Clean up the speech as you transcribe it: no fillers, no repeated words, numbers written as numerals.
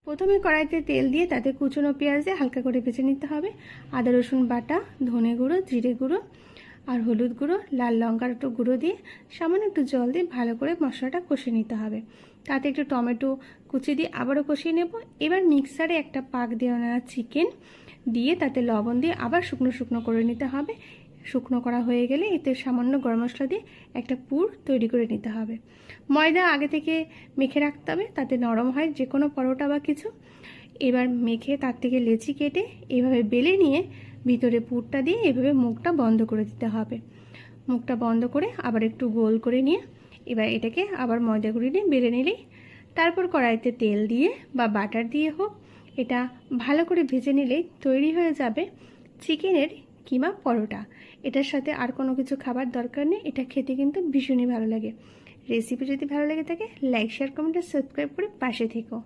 প্রথমে কড়াইতে তেল দিয়ে তাতে কুচনো পেঁয়াজ দিয়ে হালকা করে ভেজে নিতে হবে। আদা রসুন বাটা, ধনে গুঁড়ো, জিরে গুঁড়ো আর হলুদ গুঁড়ো, লাল লঙ্কার একটু গুঁড়ো দিয়ে সামান্য একটু জল দিয়ে ভালো করে মশলাটা কষিয়ে নিতে হবে। তাতে একটু টমেটো কুচি দিয়ে আবারও কষিয়ে নেব। এবার মিক্সারে একটা পাক দিয়ে নেওয়া চিকেন দিয়ে তাতে লবণ দিয়ে আবার শুকনো শুকনো করে নিতে হবে। শুকনো করা হয়ে গেলে এতে সামান্য গরম মশলা দিয়ে একটা পুর তৈরি করে নিতে হবে। ময়দা আগে থেকে মেখে রাখতে হবে, তাতে নরম হয় যে কোনো পরোটা বা কিছু। এবার মেখে তার থেকে লেচি কেটে এভাবে বেলে নিয়ে ভিতরে পুরটা দিয়ে এভাবে মুখটা বন্ধ করে দিতে হবে। মুখটা বন্ধ করে আবার একটু গোল করে নিয়ে এবার এটাকে আবার ময়দা গুঁড়ি দিয়ে বেলে নিলেই, তারপর কড়াইতে তেল দিয়ে বা বাটার দিয়ে হোক এটা ভালো করে ভেজে নিলেই তৈরি হয়ে যাবে চিকেনের কিমা পরোটা। এটার সাথে আর কোনো কিছু খাবার দরকার নেই, এটা খেতে কিন্তু ভীষণই ভালো লাগে। রেসিপি যদি ভালো লেগে থাকে লাইক, শেয়ার, কমেন্ট আর সাবস্ক্রাইব করে পাশে থেকো।